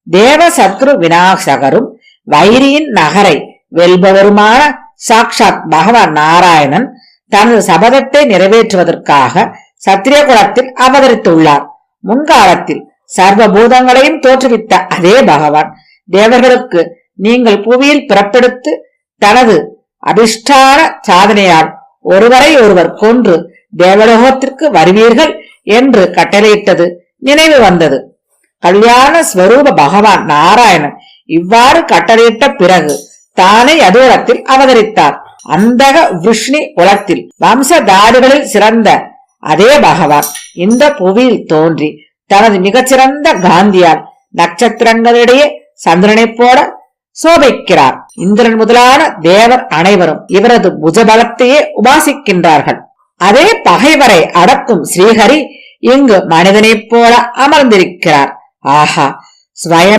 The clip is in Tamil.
தேவ சத்ரு விநாசகரும் வைரியின் நகரை வெல்பவருமான சாக்ஷாத் பகவான் நாராயணன் தனது சபதத்தை நிறைவேற்றுவதற்காக சத்திரிய குலத்தில் அவதரித்துள்ளார். முன்காலத்தில் சர்வபூதங்களையும் தோற்றுவித்த அதே பகவான் தேவர்களுக்கு நீங்கள் புவியில் பிறப்பெடுத்து தனது அபிஷ்டான சாதனையால் ஒருவரை ஒருவர் கொன்று தேவலோகத்திற்கு வருவீர்கள் என்று கட்டளையிட்டது நினைவு வந்தது. கல்யாண ஸ்வரூப பகவான் நாராயணன் இவ்வாறு கட்டளையிட்ட பிறகு தானே யதுகுலத்தில் அவதரித்தார். அந்தக விஷ்ணு குலத்தில் வம்சதாரிகளில் சிறந்த அதே பகவான் இந்த புவியில் தோன்றி தனது மிகச்சிறந்த காந்தியால் நட்சத்திரங்களிடையே சந்திரனை போல சோபிக்கிறார். இந்திரன் முதலான தேவர் அனைவரும் இவரது புஜபலத்தையே உபாசிக்கின்றார்கள். அதே பகைவரை அடக்கும் ஸ்ரீஹரி இங்கு மனிதனைப் போல அமர்ந்திருக்கிறார். ஆஹா, ஸ்வயம்